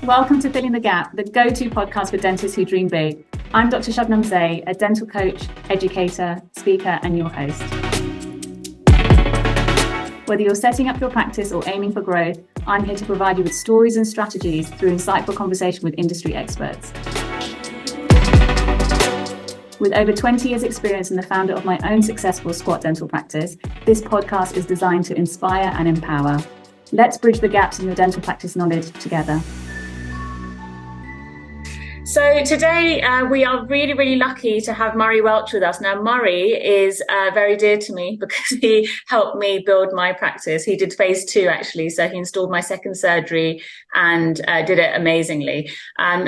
Welcome to Filling the Gap, the go-to podcast for dentists who dream big. I'm Dr. Shabnam, a dental coach, educator, speaker, and your host. Whether you're setting up your practice or aiming for growth, I'm here to provide you with stories and strategies through insightful conversation with industry experts. With over 20 years experience and the founder of my own successful squat dental practice, this podcast is designed to inspire and empower. Let's bridge the gaps in your dental practice knowledge together. So today we are really, really lucky to have Murray Welch with us. Now, Murray is very dear to me because he helped me build my practice. He did phase 2, actually. So he installed my second surgery and did it amazingly.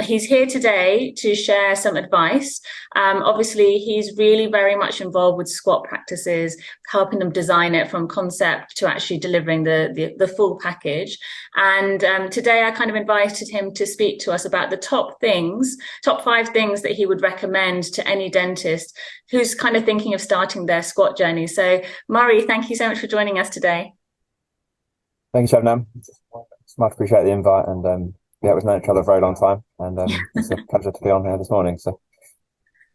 He's here today to share some advice. Obviously, he's really very much involved with squat practices, helping them design it from concept to actually delivering the full package. And today I kind of invited him to speak to us about the top 5 things that he would recommend to any dentist who's kind of thinking of starting their squat journey. So Murray, thank you so much for joining us today. Thank you, Shabnam. Much appreciate the invite, and we've known each other a very long time, and it's a pleasure to be on here this morning. So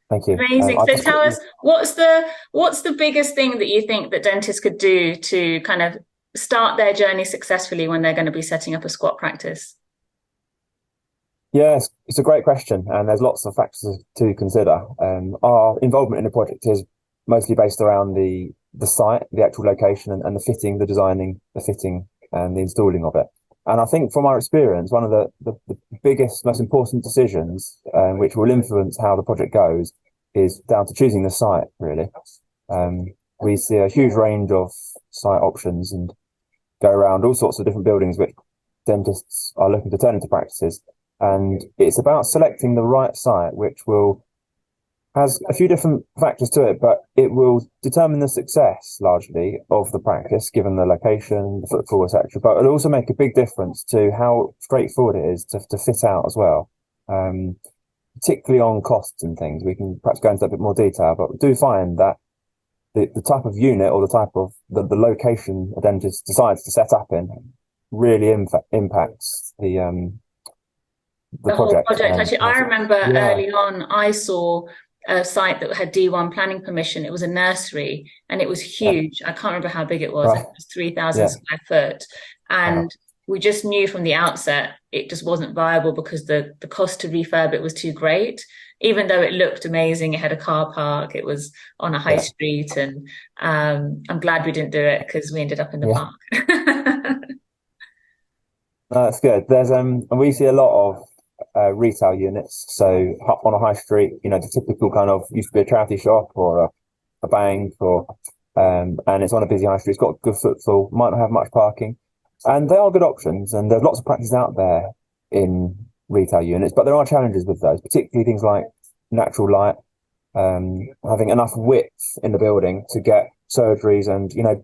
thank you. Amazing. So tell us, what's the biggest thing that you think that dentists could do to kind of start their journey successfully when they're going to be setting up a squat practice? Yes, it's a great question, and there's lots of factors to consider. Our involvement in the project is mostly based around the site, the actual location, and the fitting, the designing, the fitting, and the installing of it. And I think from our experience, one of the biggest, most important decisions, which will influence how the project goes, is down to choosing the site, really. We see a huge range of site options and go around all sorts of different buildings which dentists are looking to turn into practices. And it's about selecting the right site, which has a few different factors to it, but it will determine the success largely of the practice, given the location, the footfall, etc. But it'll also make a big difference to how straightforward it is to fit out as well, particularly on costs and things. We can perhaps go into a bit more detail, but we do find that the type of unit or the type of the location a dentist decides to set up in really impacts the whole project. Actually, I remember early on, I saw a site that had D1 planning permission. It was a nursery and it was huge. I can't remember how big it was. Right. It was 3,000 square foot. And we just knew from the outset it just wasn't viable because the cost to refurb it was too great. Even though it looked amazing, it had a car park, it was on a high street, and I'm glad we didn't do it because we ended up in the park. That's good. There's and we see a lot of retail units. So on a high street, the typical kind of used to be a charity shop or a bank, or and it's on a busy high street. It's got good footfall, might not have much parking, and they are good options. And there's lots of practices out there in retail units, but there are challenges with those, particularly things like natural light, having enough width in the building to get surgeries and to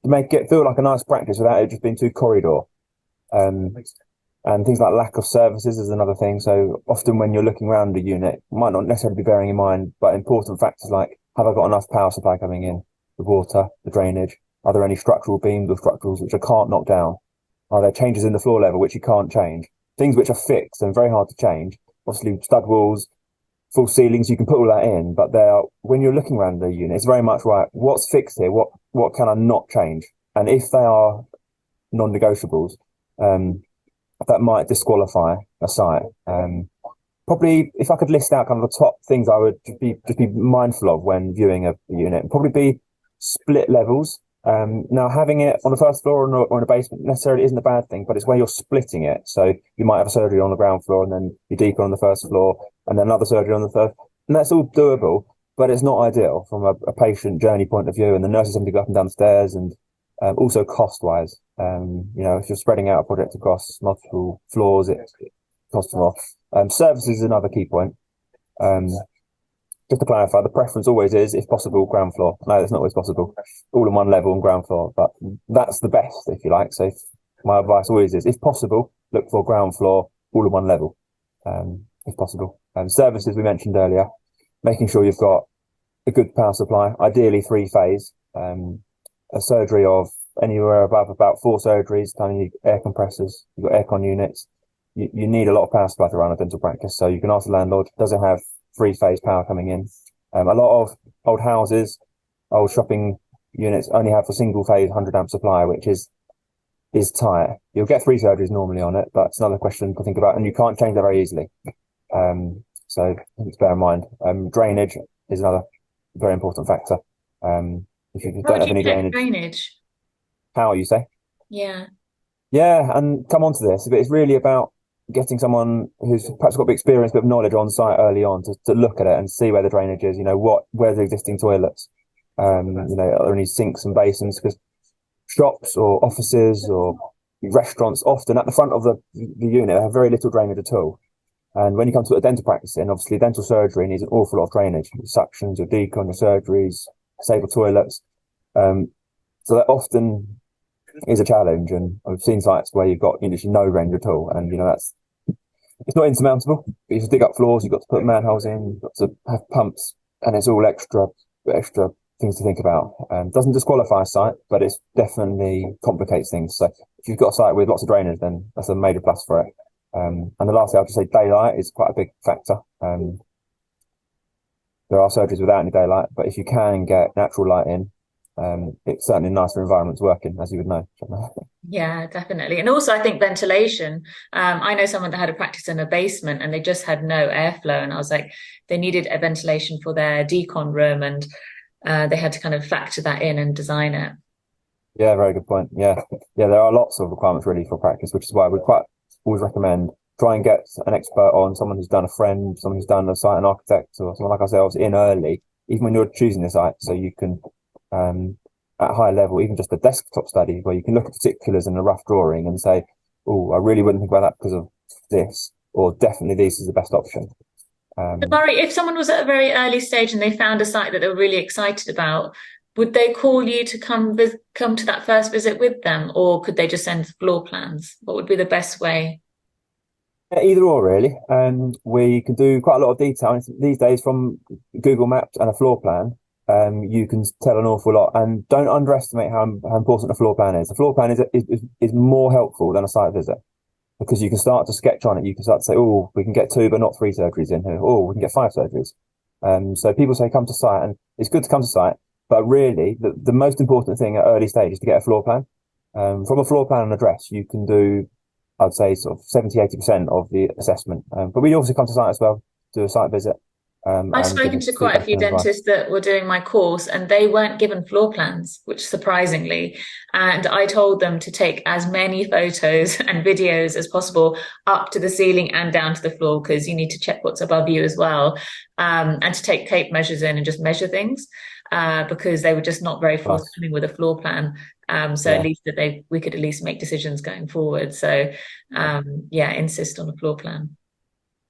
make it feel like a nice practice without it just being too corridor. And things like lack of services is another thing. So often when you're looking around a unit, you might not necessarily be bearing in mind, but important factors like, have I got enough power supply coming in, the water, the drainage? Are there any structural beams or structurals which I can't knock down? Are there changes in the floor level which you can't change? Things which are fixed and very hard to change. Obviously, stud walls, full ceilings, you can put all that in, but when you're looking around the unit, it's very much right, what's fixed here? What can I not change? And if they are non-negotiables, that might disqualify a site. Probably, if I could list out kind of the top things I would just be mindful of when viewing a unit, probably be split levels. Now, having it on the first floor or in a basement necessarily isn't a bad thing, but it's where you're splitting it. So you might have a surgery on the ground floor and then you're deeper on the first floor and then another surgery on the third. And that's all doable, but it's not ideal from a patient journey point of view. And the nurses have to go up and down the stairs, and also cost-wise. If you're spreading out a project across multiple floors, it costs more. Services is another key point. Just to clarify, the preference always is, if possible, ground floor. No, it's not always possible. All in one level on ground floor, but that's the best, if you like. So my advice always is, if possible, look for ground floor, all in one level, if possible. Services we mentioned earlier, making sure you've got a good power supply, ideally 3-phase. A surgery of anywhere above about 4 surgeries, you need air compressors, you've got aircon units, you need a lot of power supply to run a dental practice. So you can ask the landlord, does it have three-phase power coming in? A lot of old houses, old shopping units only have a single-phase 100 amp supply, which is tight. You'll get 3 surgeries normally on it, but it's another question to think about, and you can't change that very easily. So to bear in mind. Drainage is another very important factor. If you How don't would have you any check drainage, drainage? how you say? Yeah. Yeah, and come on to this, but it's really about getting someone who's perhaps got a bit of experience, but knowledge on site early on to look at it and see where the drainage is. Where's the existing toilets? Are there any sinks and basins? Because shops or offices or restaurants often at the front of the unit have very little drainage at all. And when you come to a dental practice, and obviously dental surgery needs an awful lot of drainage, your suctions, your decon, your surgeries, stable toilets. So that often is a challenge. And I've seen sites where you've got literally no drainage at all. And, it's not insurmountable. You have to dig up floors, you've got to put manholes in, you've got to have pumps, and it's all extra things to think about. Doesn't disqualify a site, but it's definitely complicates things. So if you've got a site with lots of drainage, then that's a major plus for it. And the last thing I'll just say, daylight is quite a big factor. There are surgeries without any daylight, but if you can get natural light in, it's certainly a nicer environment to work in, as you would know. Yeah, definitely. And also I think ventilation. I know someone that had a practice in a basement and they just had no airflow. And I was like, they needed a ventilation for their decon room, and they had to kind of factor that in and design it. Yeah, very good point. Yeah. Yeah, there are lots of requirements really for practice, which is why we quite always recommend try and get an expert on, someone who's done a friend, someone who's done a site, an architect, or someone like ourselves in early, even when you're choosing the site, so you can at a high level, even just a desktop study where you can look at particulars in a rough drawing and say, oh, I really wouldn't think about that because of this, or definitely this is the best option. But Murray, if someone was at a very early stage and they found a site that they were really excited about, would they call you to come to that first visit with them, or could they just send floor plans? What would be the best way? Either or, really. We can do quite a lot of detail these days from Google Maps and a floor plan. You can tell an awful lot, and don't underestimate how important a floor plan is. The floor plan is more helpful than a site visit, because you can start to sketch on it. You can start to say, oh, we can get 2 but not 3 surgeries in here. Oh, we can get 5 surgeries. So people say come to site, and it's good to come to site, but really the most important thing at early stage is to get a floor plan. From a floor plan and address, you can do, I'd say, sort of 70–80% of the assessment. But we also come to site as well, do a site visit. I've And give spoken us to quite a feedback few and advice. dentists that were doing my course, and they weren't given floor plans, which surprisingly. And I told them to take as many photos and videos as possible up to the ceiling and down to the floor, because you need to check what's above you as well. And to take tape measures in and just measure things, because they were just not very Nice. forthcoming with a floor plan. So at Yeah. least that we could at least make decisions going forward. So yeah, insist on a floor plan.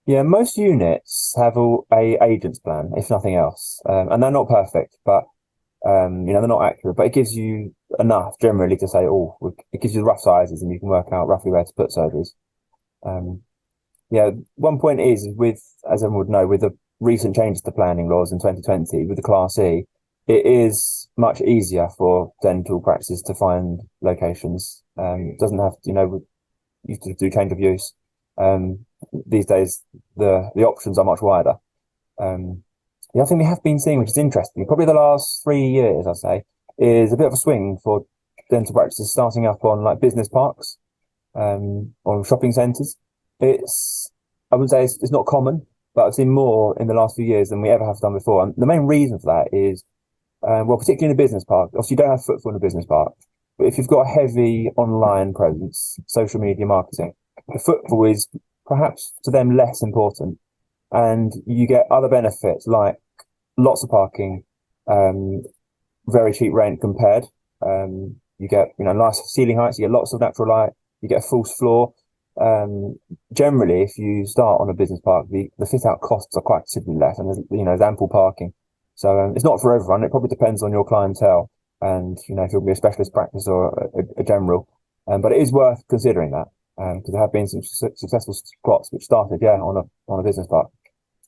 Yeah, most units have a agent's plan, if nothing else. And they're not perfect, but they're not accurate, but it gives you enough generally to say, oh, it gives you the rough sizes and you can work out roughly where to put surgeries. Um, yeah, one point is with, as everyone would know, with the recent changes to planning laws in 2020 with the Class E, it is much easier for dental practices to find locations. It doesn't have to, you to do change of use. These days, the options are much wider. The other thing we have been seeing, which is interesting, probably the last 3 years, I'd say, is a bit of a swing for dental practices starting up on like business parks, or shopping centres. I would say it's not common, but I've seen more in the last few years than we ever have done before. And the main reason for that is, well, particularly in a business park, obviously you don't have footfall in a business park, but if you've got a heavy online presence, social media marketing, the footfall is perhaps to them less important. And you get other benefits like lots of parking, very cheap rent compared. You get, nice ceiling heights, you get lots of natural light, you get a false floor. Generally, if you start on a business park, the fit out costs are quite considerably less, and there's ample parking. So it's not for everyone. It probably depends on your clientele, and if you'll be a specialist practice or a general. But it is worth considering that, because there have been some successful spots which started, on a business park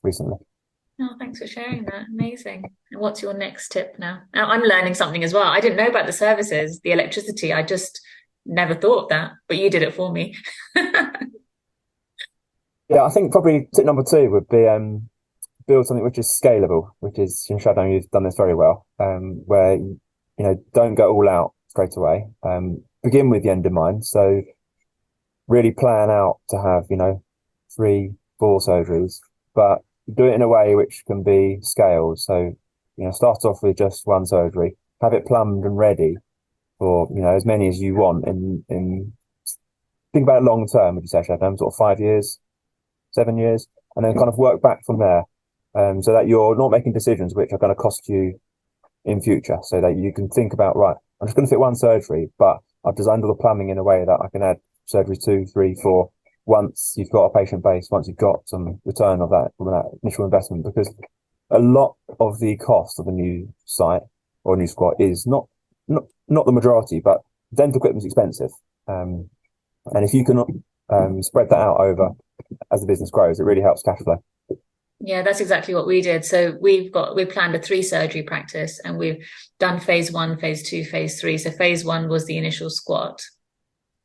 recently. Oh, thanks for sharing that. Amazing. And what's your next tip now? Now I'm learning something as well. I didn't know about the services, the electricity. I just never thought of that, but you did it for me. Yeah, I think probably tip number two would be build something which is scalable, which is, in Shabnam, you've done this very well, where don't go all out straight away. Begin with the end in mind. So really plan out to have, 3, 4 surgeries, but do it in a way which can be scaled. So, start off with just one surgery, have it plumbed and ready for, as many as you want in think about it long term, would you say, Shabnam, sort of 5 years, 7 years, and then kind of work back from there. So that you're not making decisions which are going to cost you in future, so that you can think about, right, I'm just going to fit one surgery, but I've designed all the plumbing in a way that I can add surgery 2, 3, 4 once you've got a patient base, once you've got some return of that from that initial investment, because a lot of the cost of a new site or a new squat is not the majority, but dental equipment is expensive. And if you can spread that out over as the business grows, it really helps cash flow. Yeah, that's exactly what we did. So we've planned a 3 surgery practice, and we've done phase 1, phase 2, phase 3. So phase 1 was the initial squat.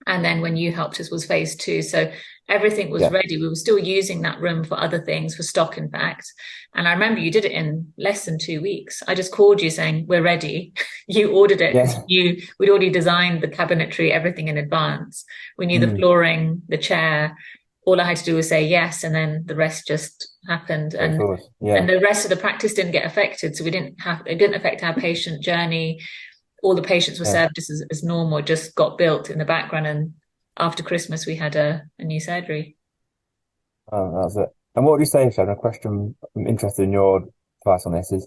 And then when you helped us was phase 2. So everything was ready. We were still using that room for other things, for stock, in fact. And I remember you did it in less than 2 weeks. I just called you saying, we're ready. You ordered it because we'd already designed the cabinetry, everything in advance. We knew the flooring, the chair. All I had to do was say yes, and then the rest just happened. And the rest of the practice didn't get affected. So it didn't affect our patient journey. All the patients were served just as normal, just got built in the background. And after Christmas, we had a new surgery. Oh, that's it. And what would you say, Sharon? A question I'm interested in your advice on this is,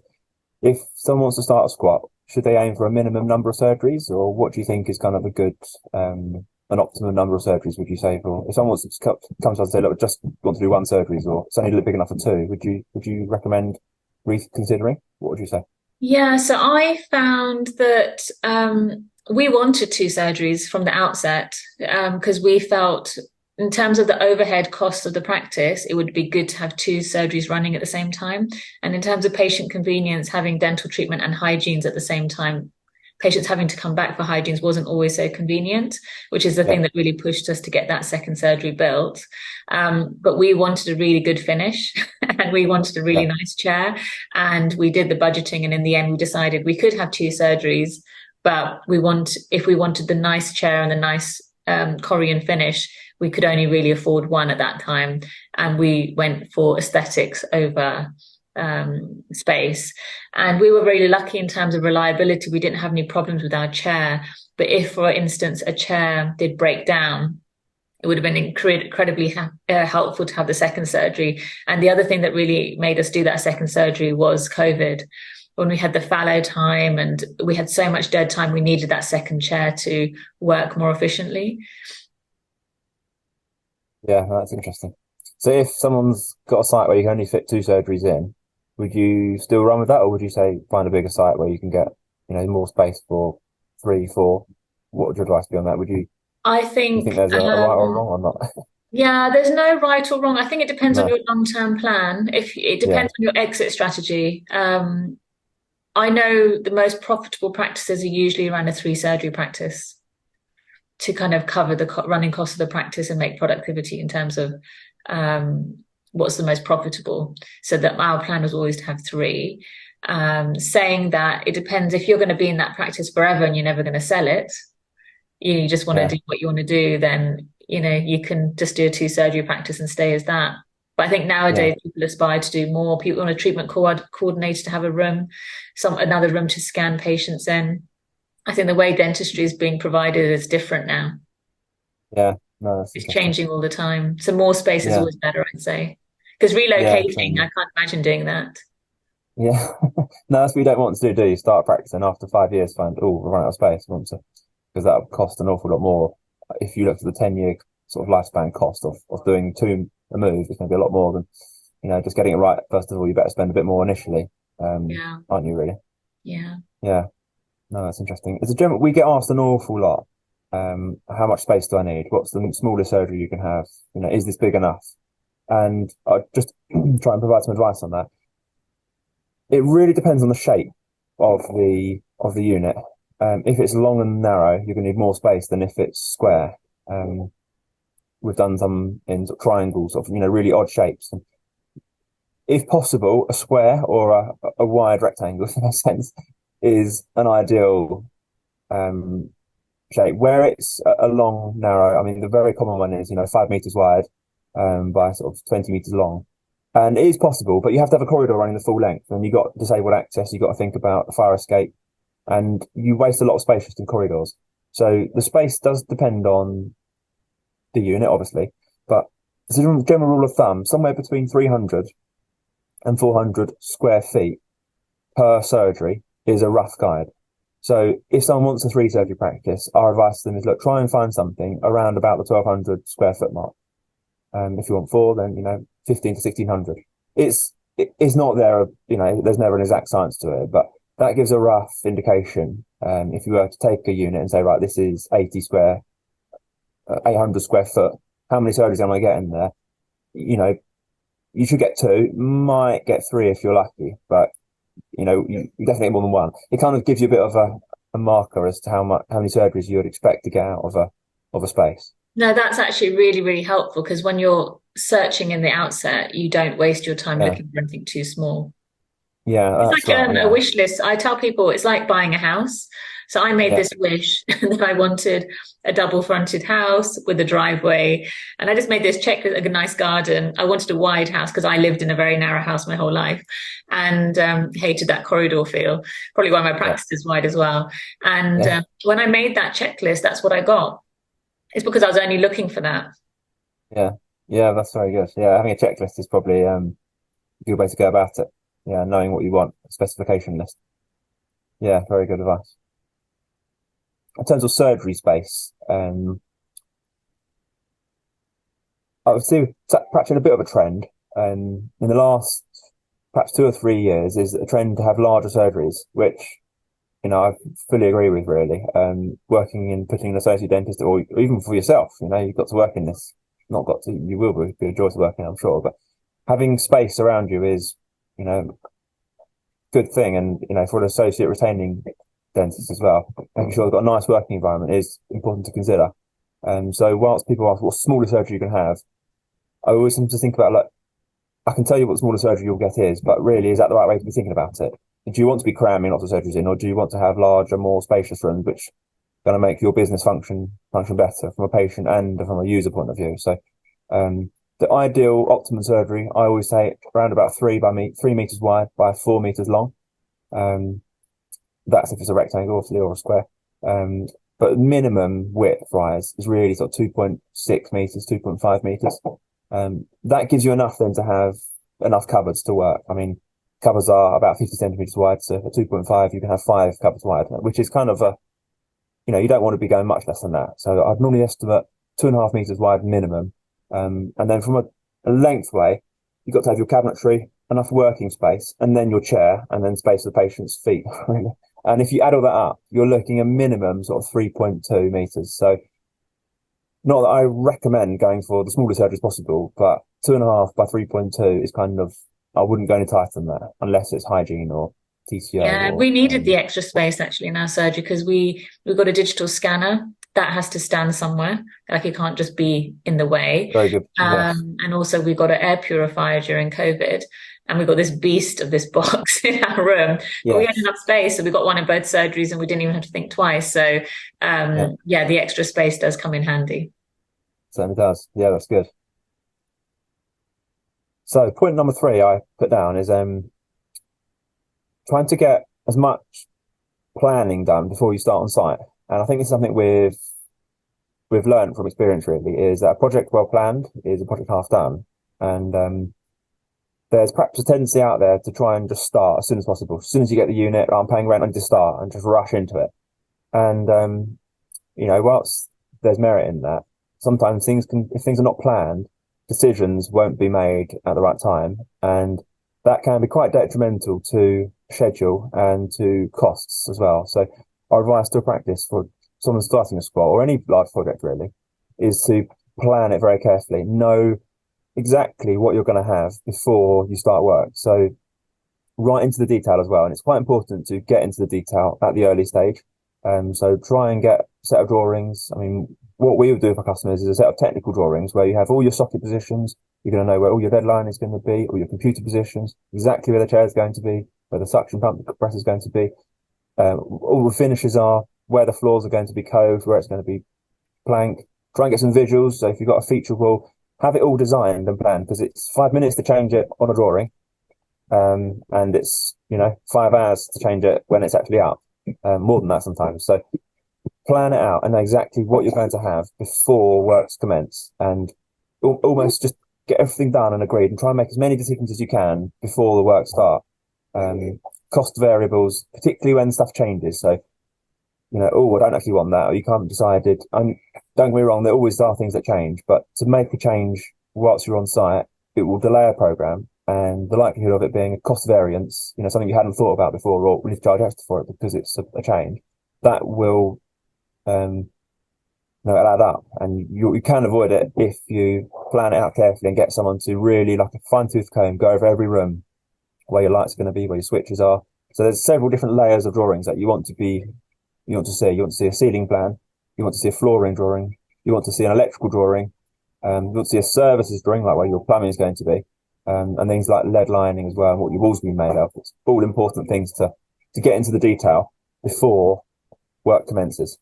if someone wants to start a squat, should they aim for a minimum number of surgeries, or what do you think is kind of a good, an optimum number of surgeries, would you say? For if someone wants to come to us and say, look, just want to do 1 surgery, or it's only big enough for 2, would you recommend reconsidering? What would you say? Yeah, so I found that we wanted 2 surgeries from the outset, because we felt, in terms of the overhead costs of the practice, it would be good to have 2 surgeries running at the same time. And in terms of patient convenience, having dental treatment and hygienes at the same time, patients having to come back for hygienes wasn't always so convenient, which is the thing that really pushed us to get that second surgery built. But we wanted a really good finish and we wanted a really nice chair. And we did the budgeting. And in the end, we decided we could have 2 surgeries, but if we wanted the nice chair and the nice Korean finish, we could only really afford 1 at that time. And we went for aesthetics over space. And we were really lucky in terms of reliability. We didn't have any problems with our chair. But if, for instance, a chair did break down, it would have been incredibly helpful to have the second surgery. And the other thing that really made us do that second surgery was COVID. When we had the fallow time and we had so much dead time, we needed that second chair to work more efficiently. Yeah, that's interesting. So if someone's got a site where you can only fit 2 surgeries in, would you still run with that, or would you say find a bigger site where you can get, more space for 3, 4? What would your advice be on that? I Do you think, think there's a right or a wrong or not? yeah, there's no right or wrong. I think it depends on No. your long-term plan. If it Yeah. depends on your exit strategy. I know the most profitable practices are usually around a 3 surgery practice to kind of cover the running costs of the practice and make productivity in terms of what's the most profitable. So that our plan was always to have 3. Saying that, it depends. If you're going to be in that practice forever and you're never going to sell it, you just want to do what you want to do, then you can just do a 2 surgery practice and stay as that. But I think nowadays people aspire to do more. People want a treatment coordinator to have another room to scan patients in. I think the way dentistry is being provided is different now. Yeah. No, that's It's interesting. changing all the time. So more space is Yeah. always better, I'd say. Because Yeah. relocating, I can't imagine doing that. Yeah. No, that's what you don't want to do you? Start practicing after 5 years, find, oh, we're running out of space. Want to, because that would cost an awful lot more. If you look at the 10-year sort of lifespan cost of doing a move, it's going to be a lot more than, just getting it right. First of all, you better spend a bit more initially, Yeah. aren't you, really? Yeah. Yeah. No, that's interesting. As a general, we get asked an awful lot. How much space do I need? What's the smallest surgery you can have? Is this big enough? And I just try and provide some advice on that. It really depends on the shape of the unit. If it's long and narrow, you're going to need more space than if it's square. we've done some in sort of triangles of, really odd shapes. And if possible, a square or a wide rectangle, if that makes sense, is an ideal shape. Where it's a long, narrow, I mean, the very common one is, 5 meters wide by sort of 20 meters long. And it is possible, but you have to have a corridor running the full length, and you've got disabled access. You've got to think about the fire escape, and you waste a lot of space just in corridors. So the space does depend on the unit, obviously, but as a general rule of thumb, somewhere between 300 and 400 square feet per surgery is a rough guide. So if someone wants a 3 surgery practice, our advice to them is, look, try and find something around about the 1,200 square foot mark. If you want 4, then 15 to 1,600. It's not there. There's never an exact science to it, but that gives a rough indication. If you were to take a unit and say, right, this is 800 square foot, how many surgeries am I getting there? You should get 2, might get 3 if you're lucky, but you definitely more than 1. It kind of gives you a bit of a marker as to how many surgeries you would expect to get out of a space. No, that's actually really, really helpful, because when you're searching in the outset, you don't waste your time looking for anything too small. Yeah, It's like a wish list. I tell people it's like buying a house. So I made this wish that I wanted a double fronted house with a driveway. And I just made this checklist, a nice garden. I wanted a wide house because I lived in a very narrow house my whole life, and hated that corridor feel. Probably why my practice is wide as well. And when I made that checklist, that's what I got. It's because I was only looking for that. Yeah, that's very good. Yeah, having a checklist is probably a good way to go about it. Yeah, knowing what you want, a specification list. Yeah, very good advice. In terms of surgery space, I would say perhaps in a bit of a trend in the last perhaps 2 or 3 years is a trend to have larger surgeries, which I fully agree with, really. Working in putting an associate dentist, or even for yourself, you've got to work in this. Not got to, you will be a joy to work in, I'm sure. But having space around you is, good thing. And, for an associate retaining dentist as well, making sure they've got a nice working environment is important to consider. So whilst people ask what smallest surgery you can have, I always seem to think about, like, I can tell you what the smallest surgery you'll get is, but really, is that the right way to be thinking about it? Do you want to be cramming lots of surgeries in, or do you want to have larger, more spacious rooms, which are going to make your business function better from a patient and from a user point of view? So, the ideal optimum surgery, I always say, around about 3 meters wide by 4 meters long. That's if it's a rectangle, obviously, or a square. But minimum width wise is really sort of 2.6 meters, 2.5 meters. That gives you enough then to have enough cupboards to work. I mean, cupboards are about 50 centimeters wide, so at 2.5 you can have 5 cupboards wide, which is kind of you don't want to be going much less than that. So I'd normally estimate 2.5 meters wide minimum. And then from a length way, you've got to have your cabinetry, enough working space, and then your chair, and then space for the patient's feet. And if you add all that up, you're looking a minimum sort of 3.2 meters. So not that I recommend going for the smallest surgery as possible, but 2.5 by 3.2 is kind of, I wouldn't go any tighter than that unless it's hygiene or TCO. Yeah, we needed the extra space actually in our surgery, because we've got a digital scanner that has to stand somewhere. Like, it can't just be in the way. Very good. Yes. And also we've got an air purifier during COVID, and we've got this beast of this box in our room. But we had enough space, so we got one in both surgeries, and we didn't even have to think twice. So the extra space does come in handy. Certainly does. Yeah, that's good. So point number 3 I put down is trying to get as much planning done before you start on site. And I think it's something we've learned from experience, really, is that a project well planned is a project half done. And there's perhaps a tendency out there to try and just start as soon as possible. As soon as you get the unit, I'm paying rent, I need to start, and just rush into it. And whilst there's merit in that, sometimes if things are not planned, decisions won't be made at the right time, and that can be quite detrimental to schedule and to costs as well. So our advice to a practice for someone starting a squat, or any large project really, is to plan it very carefully. Know exactly what you're going to have before you start work. So right into the detail as well. And it's quite important to get into the detail at the early stage. So try and get a set of drawings. I mean, what we would do for customers is a set of technical drawings where you have all your socket positions. You're going to know where all your deadline is going to be, all your computer positions, exactly where the chair is going to be, where the suction pump, the compressor is going to be. All the finishes are, where the floors are going to be coved, where it's going to be plank. Try and get some visuals. So if you've got a feature wall, have it all designed and planned, because it's 5 minutes to change it on a drawing. And it's, 5 hours to change it when it's actually up. More than that sometimes. So plan it out and know exactly what you're going to have before works commence, and almost just get everything done and agreed, and try and make as many decisions as you can before the work start. Cost variables, particularly when stuff changes. So, I don't actually want that, or you can't decide it. Don't get me wrong, there always are things that change, but to make a change whilst you're on site, it will delay a program, and the likelihood of it being a cost variance, something you hadn't thought about before, or we need to charge extra for it because it's a change, that will add up, and you can avoid it if you plan it out carefully and get someone to really, like a fine-tooth comb, go over every room where your lights are going to be, where your switches are. So there's several different layers of drawings that you want to see. You want to see a ceiling plan, you want to see a flooring drawing, you want to see an electrical drawing, you want to see a services drawing, like where your plumbing is going to be, and things like lead lining as well, and what your walls will be made of. It's all important things to get into the detail before work commences.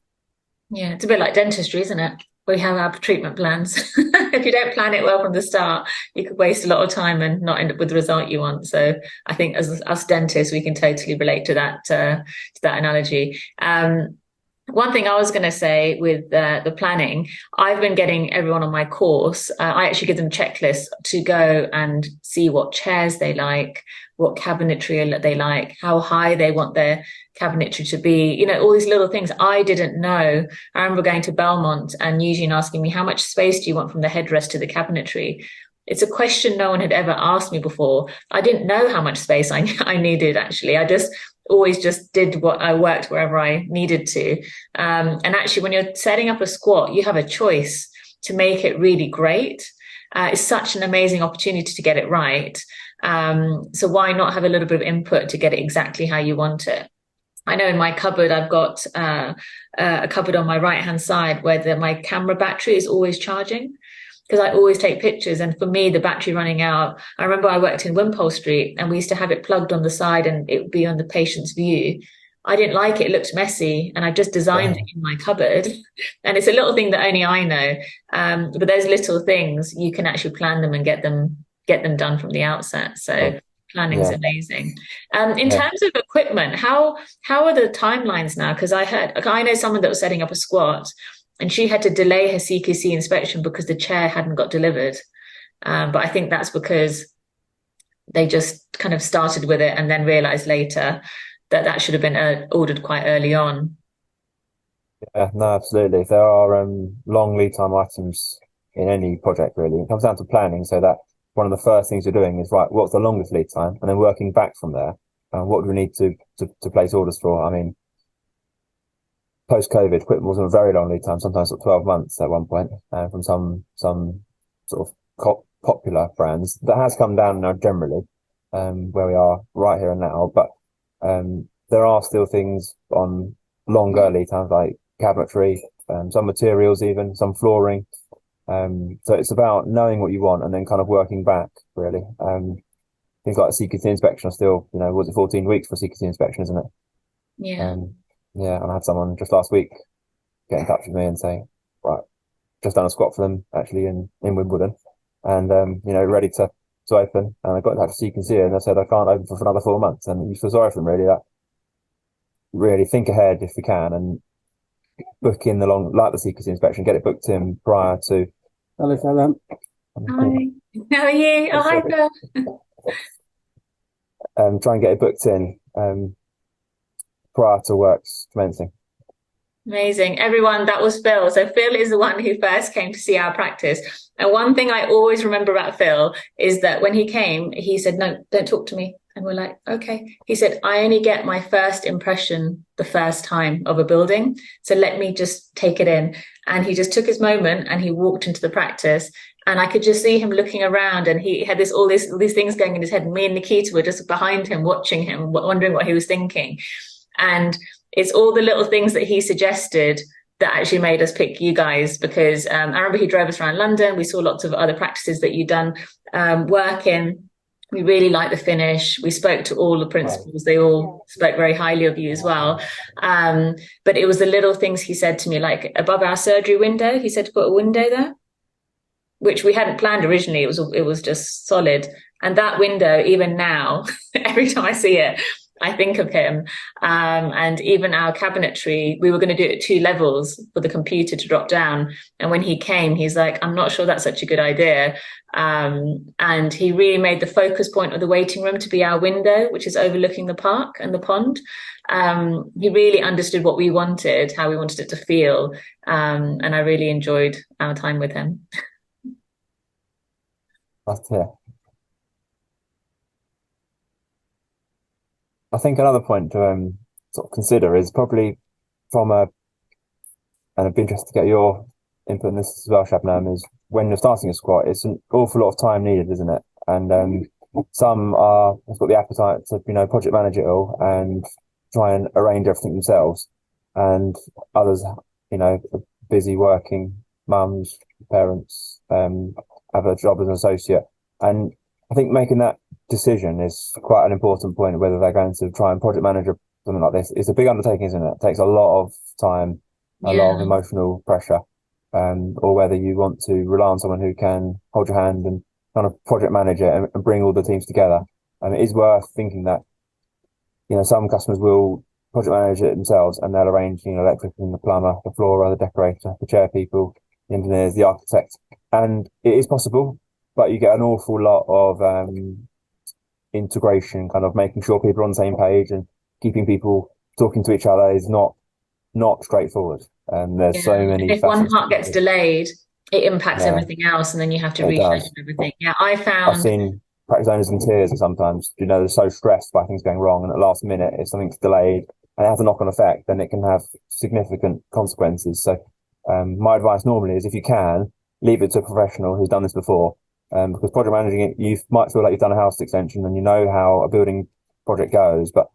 Yeah, it's a bit like dentistry, isn't it? We have our treatment plans. If you don't plan it well from the start, you could waste a lot of time and not end up with the result you want. So I think as us dentists, we can totally relate to that analogy. One thing I was going to say with the planning, I've been getting everyone on my course. I actually give them checklists to go and see what chairs they like, what cabinetry they like, how high they want their cabinetry to be, all these little things I didn't know. I remember going to Belmont and Eugene asking me, how much space do you want from the headrest to the cabinetry? It's a question no one had ever asked me before. I didn't know how much space I needed, actually. I always just did what I worked wherever I needed to. And actually, when you're setting up a squat, you have a choice to make it really great. It's such an amazing opportunity to get it right. So why not have a little bit of input to get it exactly how you want it? I know in my cupboard, I've got a cupboard on my right-hand side where my camera battery is always charging, because I always take pictures. And for me, the battery running out, I remember I worked in Wimpole Street and we used to have it plugged on the side and it would be on the patient's view. I didn't like it. It looked messy, and I just designed it in my cupboard. And it's a little thing that only I know. But those little things, you can actually plan them and get them done from the outset. So planning is amazing. In terms of equipment, how are the timelines now? Because I know someone that was setting up a squat, and she had to delay her CQC inspection because the chair hadn't got delivered. But I think that's because they just kind of started with it and then realized later that should have been ordered quite early on. Yeah, no, absolutely. There are long lead time items in any project, really. It comes down to planning, so that one of the first things you're doing is, right, what's the longest lead time? And then working back from there, what do we need to place orders for? I mean, post-COVID, equipment was on a very long lead time, sometimes 12 months at one point, from some sort of popular brands. That has come down now generally, where we are right here and now. But there are still things on longer lead times, like cabinetry, some materials, even some flooring. So it's about knowing what you want and then kind of working back, really. Things like CQC inspection are still, was it 14 weeks for CQC inspection, isn't it? Yeah. Yeah, and I had someone just last week get in touch with me and say, right, just done a squat for them actually in Wimbledon, and ready to open. And I got in touch with CQC and I said I can't open for another 4 months. And you feel sorry for them, really. That really think ahead if you can, and book in the CQC inspection, get it booked in prior to. Hello, Shabnam. Hi. How are you? Oh, hi, Phil. Try and get it booked in prior to works commencing. Amazing. Everyone, that was Phil. So Phil is the one who first came to see our practice. And one thing I always remember about Phil is that when he came, he said, no, don't talk to me. And we're like, okay. He said, I only get my first impression the first time of a building. So let me just take it in. And he just took his moment and he walked into the practice. And I could just see him looking around, and he had all these things going in his head. And me and Nikita were just behind him, watching him, wondering what he was thinking. And it's all the little things that he suggested that actually made us pick you guys, because I remember he drove us around London. We saw lots of other practices that you'd done work in. We really liked the finish. We spoke to all the principals. They all spoke very highly of you as well. But it was the little things he said to me, like above our surgery window, he said to put a window there, which we hadn't planned originally. It was just solid. And that window, even now, every time I see it, I think of him. And even our cabinetry, we were going to do it at 2 levels for the computer to drop down. And when he came, he's like, I'm not sure that's such a good idea. And he really made the focus point of the waiting room to be our window, which is overlooking the park and the pond. He really understood what we wanted, how we wanted it to feel. And I really enjoyed our time with him. That's it. I think another point to sort of consider is probably from a, and I'd be interested to get your input in this as well, Shabnam, is when you're starting a squat, it's an awful lot of time needed, isn't it? And some have got the appetite to, project manage it all and try and arrange everything themselves. And others, are busy working mums, parents, have a job as an associate. And I think making that decision is quite an important point, whether they're going to try and project manage something like this. It's a big undertaking, isn't it? It takes a lot of time, a lot of emotional pressure, or whether you want to rely on someone who can hold your hand and kind of project manage it and bring all the teams together. And it is worth thinking that, some customers will project manage it themselves and they'll arrange, electrician, the plumber, the floorer, the decorator, the chair people, the engineers, the architect. And it is possible, but you get an awful lot of integration, kind of making sure people are on the same page and keeping people talking to each other is not straightforward. And there's so many. If one part gets delayed, it impacts everything else, and then you have to reschedule everything. Yeah, I've seen practice owners in tears sometimes. They're so stressed by things going wrong, and at the last minute, if something's delayed and it has a knock-on effect, then it can have significant consequences. So, my advice normally is, if you can, leave it to a professional who's done this before. Because project managing it, you might feel like you've done a house extension and you know how a building project goes, but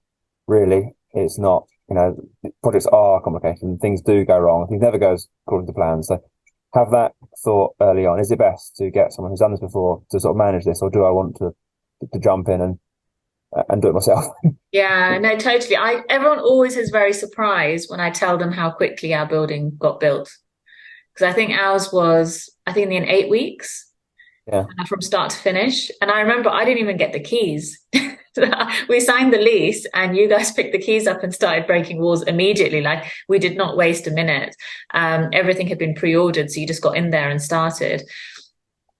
really it's not. Projects are complicated and things do go wrong. Things never goes according to plan. So have that thought early on. Is it best to get someone who's done this before to sort of manage this, or do I want to jump in and do it myself? Yeah, no, totally. Everyone always is very surprised when I tell them how quickly our building got built, because I think ours was, in 8 weeks. Yeah. From start to finish. And I remember I didn't even get the keys. We signed the lease and you guys picked the keys up and started breaking walls immediately. Like, we did not waste a minute. Everything had been pre-ordered, so you just got in there and started.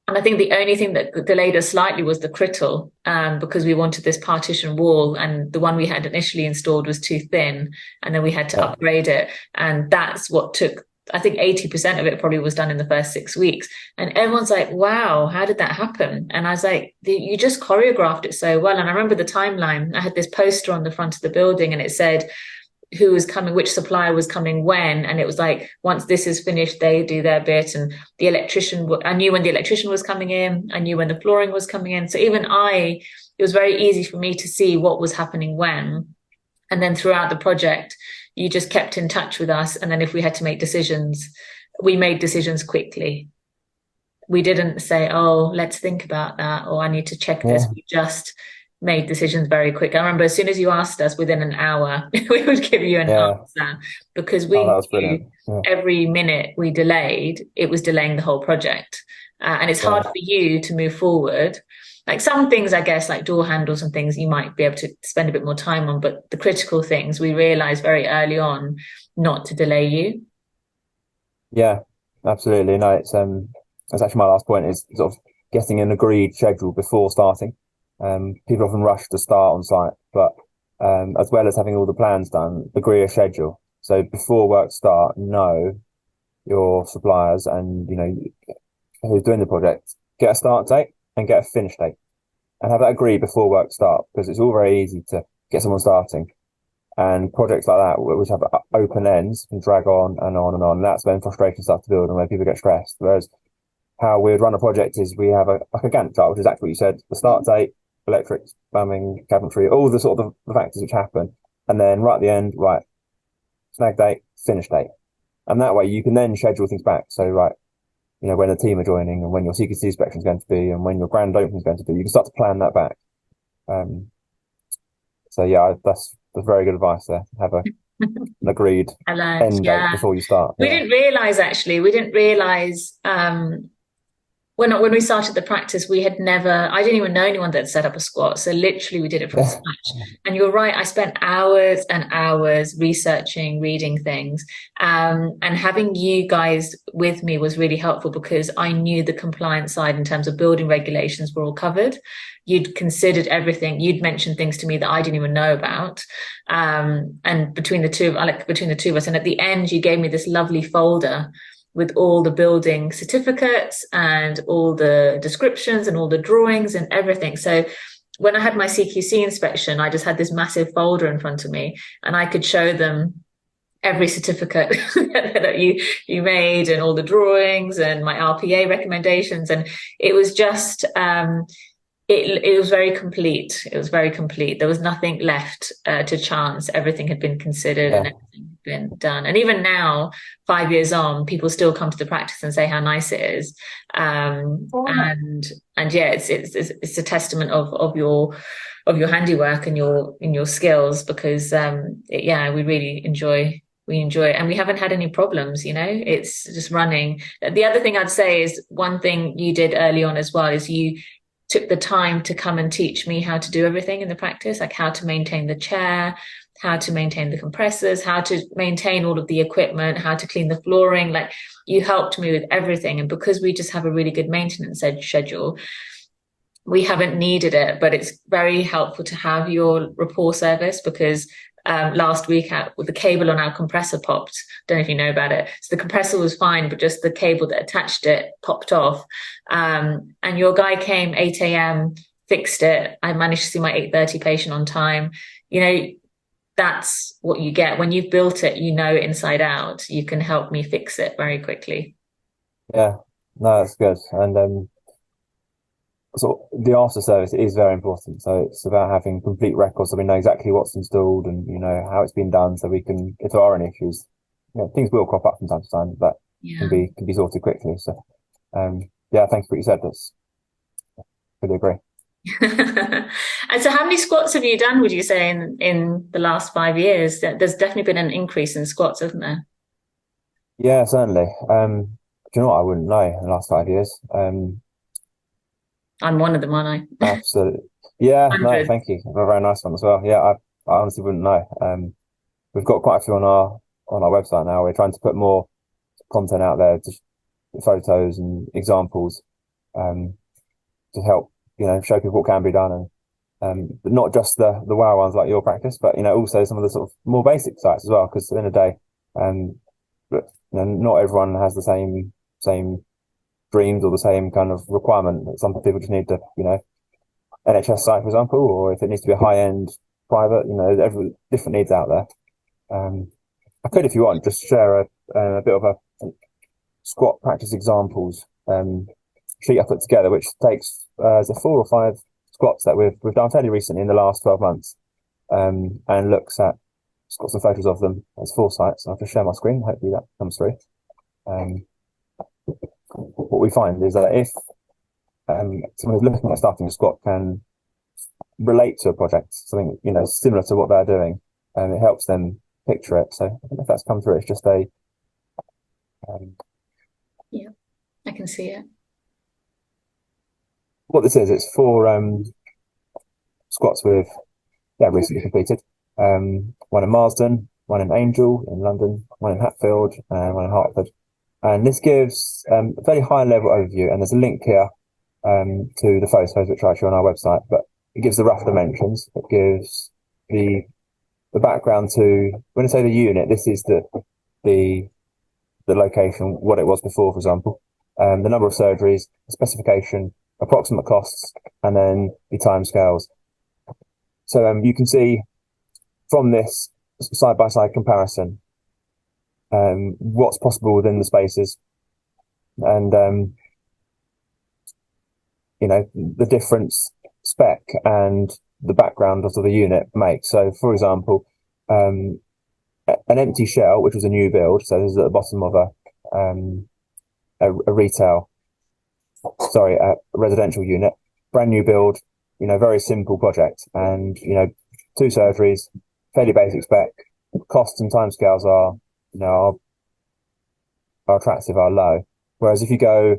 And I think the only thing that delayed us slightly was the crittle, because we wanted this partition wall, and the one we had initially installed was too thin, and then we had to upgrade it. And that's what took, I think 80% of it probably was done in the first 6 weeks. And everyone's like, wow, how did that happen? And I was like, you just choreographed it so well. And I remember the timeline. I had this poster on the front of the building and it said who was coming, which supplier was coming when. And it was like, once this is finished, they do their bit. And the electrician, I knew when the electrician was coming in. I knew when the flooring was coming in. So even it was very easy for me to see what was happening when. And then throughout the project, you just kept in touch with us. And then if we had to make decisions, we made decisions quickly. We didn't say, oh, let's think about that, or I need to check this. We just made decisions very quick. I remember as soon as you asked us, within an hour, we would give you an answer, because we knew every minute we delayed, it was delaying the whole project. And it's hard for you to move forward. Like some things, I guess, like door handles and things, you might be able to spend a bit more time on, but the critical things, we realized very early on not to delay you. Yeah, absolutely. No, it's that's actually my last point, is sort of getting an agreed schedule before starting. People often rush to start on site, but as well as having all the plans done, agree a schedule. So before work start, know your suppliers and who's doing the project, get a start date and get a finish date, and have that agreed before work start, because it's all very easy to get someone starting. And projects like that, which have open ends, can drag on and on and on. And that's when frustration starts to build and when people get stressed. Whereas how we would run a project is we have a Gantt chart, which is exactly what you said: the start date, electrics, plumbing, cabinetry, all the sort of the factors which happen, and then right at the end, right, snag date, finish date. And that way you can then schedule things back. So, right, when the team are joining and when your CQC inspection is going to be and when your grand opening is going to be, you can start to plan that back. So yeah, that's very good advice there. Have an agreed end date before you start. We didn't realize, actually, when we started the practice, I didn't even know anyone that set up a squat. So literally we did it from scratch. And you're right, I spent hours and hours researching, reading things. And having you guys with me was really helpful because I knew the compliance side in terms of building regulations were all covered. You'd considered everything. You'd mentioned things to me that I didn't even know about. And between the two of us, and at the end, you gave me this lovely folder with all the building certificates and all the descriptions and all the drawings and everything. So when I had my CQC inspection, I just had this massive folder in front of me and I could show them every certificate that you made and all the drawings and my RPA recommendations. And it was just, it was very complete. It was very complete. There was nothing left to chance. Everything had been considered and everything had been done. And even now, 5 years on, people still come to the practice and say how nice it is. And yeah, it's a testament of your handiwork and your skills because we really enjoy. We enjoy it and we haven't had any problems, it's just running. The other thing I'd say is one thing you did early on as well is you took the time to come and teach me how to do everything in the practice, like how to maintain the chair, how to maintain the compressors, how to maintain all of the equipment, how to clean the flooring. Like you helped me with everything. And because we just have a really good maintenance schedule, we haven't needed it, but it's very helpful to have your rapport service because last week with the cable on our compressor popped. Don't know if you know about it. So the compressor was fine, but just the cable that attached it popped off. And your guy came 8 a.m., fixed it. I managed to see my 8:30 patient on time. That's what you get. When you've built it, it inside out. You can help me fix it very quickly. Yeah, no, that's good. And so the after service is very important. So it's about having complete records so we know exactly what's installed and how it's been done, so we can, if there are any issues, things will crop up from time to time, but can be sorted quickly. So thanks for what you said. That's really agree. And so how many squats have you done, would you say, in the last 5 years? There's definitely been an increase in squats, hasn't there? Yeah, certainly. Do you know what? I wouldn't know in the last 5 years. I'm one of them, aren't I? Absolutely. Yeah, no, thank you. A very nice one as well. Yeah, I honestly wouldn't know. We've got quite a few on our website now. We're trying to put more content out there, just photos and examples, to help, show people what can be done and but not just the wow ones like your practice, but also some of the sort of more basic sites as well. Because at the end of the day, not everyone has the same dreams or the same kind of requirement. Some people just need to, NHS site, for example, or if it needs to be a high-end private, there's different needs out there. I could, if you want, just share a bit of a squat practice examples sheet I put together, which takes 4 or 5 squats that we've done fairly recently in the last 12 months, and looks at, it's got some photos of them. There's 4 sites. I'll just share my screen. Hopefully that comes through. What we find is that if someone who's looking at starting a squat can relate to a project, something similar to what they're doing, and it helps them picture it. So I don't know if that's come through. It's just yeah, I can see it. What this is, it's 4 squats with recently completed. One in Marsden, one in Angel in London, one in Hatfield, and one in Hertford. And this gives a very high level overview, and there's a link here to the photos which are actually on our website, but it gives the rough dimensions. It gives the background to, when I say the unit, this is the location, what it was before, for example, the number of surgeries, the specification, approximate costs, and then the timescales. So you can see from this side-by-side comparison what's possible within the spaces, and the difference spec and the background of the unit makes. So, for example, an empty shell, which was a new build. So this is at the bottom of a residential unit, brand new build, very simple project, and two surgeries, fairly basic spec. Costs and timescales are attractive, are low. Whereas if you go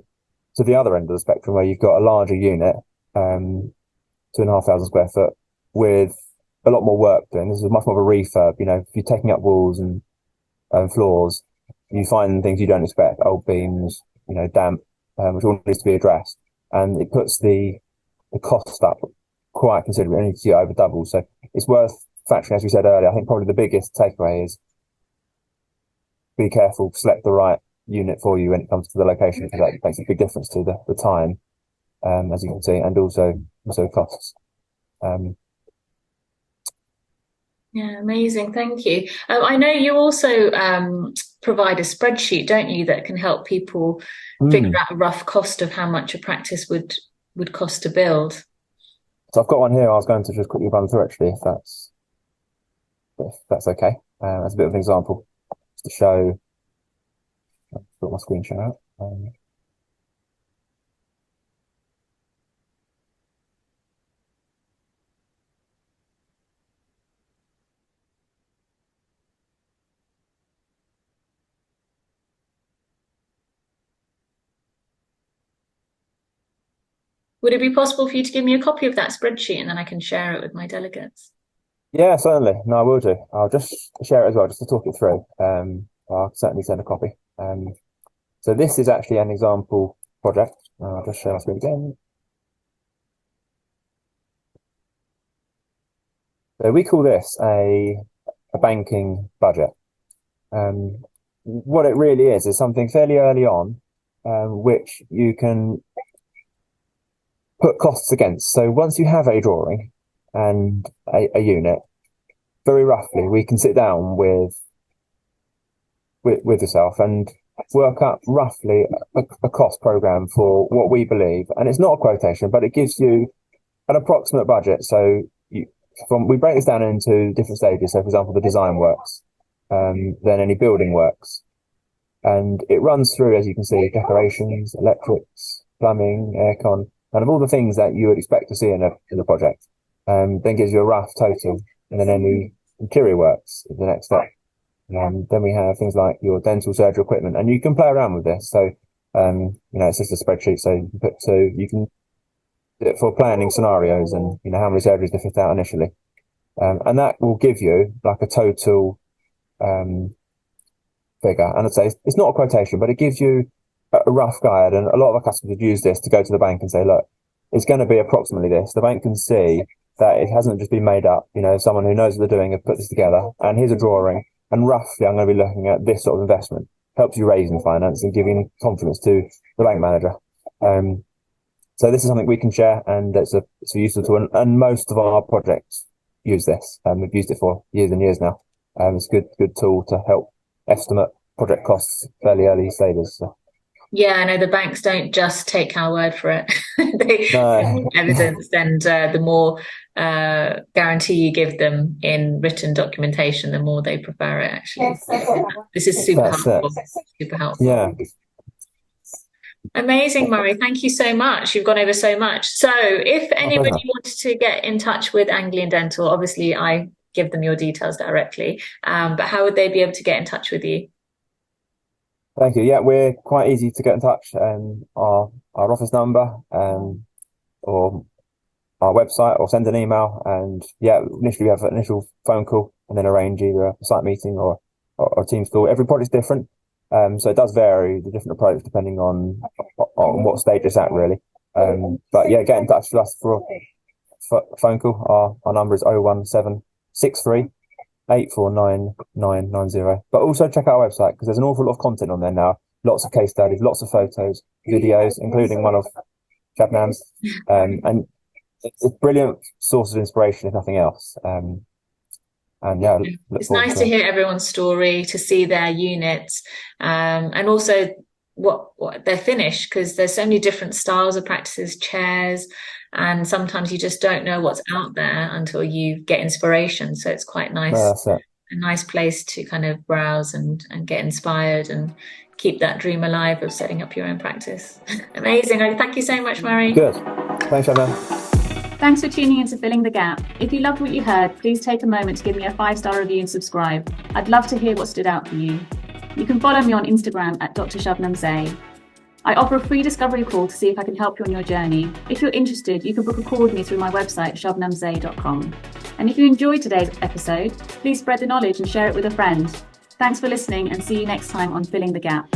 to the other end of the spectrum, where you've got a larger unit, 2,500 square foot, with a lot more work done. This is much more of a refurb. If you're taking up walls and floors, you find things you don't expect, old beams, damp, which all needs to be addressed, and it puts the cost up quite considerably. And you see it over double. So it's worth factoring, as we said earlier. I think probably the biggest takeaway is be careful, select the right unit for you when it comes to the location, because that makes a big difference to the time, as you can see, and also costs. Yeah, amazing. Thank you. I know you also provide a spreadsheet, don't you, that can help people figure out a rough cost of how much a practice would cost to build. So I've got one here. I was going to just quickly run through, actually, if that's okay. As a bit of an example, just to show. I've got my screen share out. Would it be possible for you to give me a copy of that spreadsheet and then I can share it with my delegates? Yeah, certainly. No, I will do. I'll just share it as well, just to talk it through. I'll certainly send a copy. So this is actually an example project. I'll just share my screen again. So we call this a banking budget. What it really is something fairly early on, which you can put costs against. So once you have a drawing and a unit, very roughly, we can sit down with yourself and work up roughly a cost program for what we believe. And it's not a quotation, but it gives you an approximate budget. So we break this down into different stages. So, for example, the design works, then any building works, and it runs through, as you can see, decorations, electrics, plumbing, aircon, kind of all the things that you would expect to see in a project. Then gives you a rough total, and then any interior works is the next step. Then we have things like your dental surgery equipment, and you can play around with this. So, it's just a spreadsheet, so you can do it for planning scenarios and how many surgeries to fit out initially, and that will give you like a total figure. And I'd say it's not a quotation, but it gives you a rough guide. And a lot of our customers would use this to go to the bank and say, look, it's going to be approximately this. The bank can see that it hasn't just been made up. Someone who knows what they're doing have put this together, and here's a drawing, and roughly I'm going to be looking at this sort of investment. Helps you raise in finance and giving confidence to the bank manager. So this is something we can share, and it's a useful tool. And most of our projects use this. We've used it for years and years now. It's a good tool to help estimate project costs fairly early stages. So. Yeah, I know the banks don't just take our word for it. They evidence, and the more guarantee you give them in written documentation, the more they prefer it, actually. This is super helpful. Super helpful. Yeah. Amazing, Murray. Thank you so much. You've gone over so much. So if anybody wanted to get in touch with Anglian Dental, obviously I give them your details directly, but how would they be able to get in touch with you? Thank you. Yeah, we're quite easy to get in touch. Our office number, or our website, or send an email. And yeah, initially we have an initial phone call, and then arrange either a site meeting or a Teams call. Every project's different, so it does vary, the different approach, depending on what stage it's at, really. But yeah, get in touch with us for a phone call. Our number is 01763 849990. But also check out our website, because there's an awful lot of content on there now. Lots of case studies, lots of photos, videos, including one of Shabnam's, and it's a brilliant source of inspiration, if nothing else. And yeah, it's nice to hear everyone's story, to see their units, and also what they're finished, because there's so many different styles of practices, chairs, and sometimes you just don't know what's out there until you get inspiration. So it's quite nice a nice place to kind of browse and get inspired and keep that dream alive of setting up your own practice. Amazing. Thank you so much, Murray. Good. Thanks, Shabnam. Thanks for tuning in to Filling the Gap. If you loved what you heard, please take a moment to give me a 5-star review and subscribe. I'd love to hear what stood out for you. You can follow me on Instagram at Dr. Shabnam Zay. I offer a free discovery call to see if I can help you on your journey. If you're interested, you can book a call with me through my website, shabnamzay.com. And if you enjoyed today's episode, please spread the knowledge and share it with a friend. Thanks for listening, and see you next time on Filling the Gap.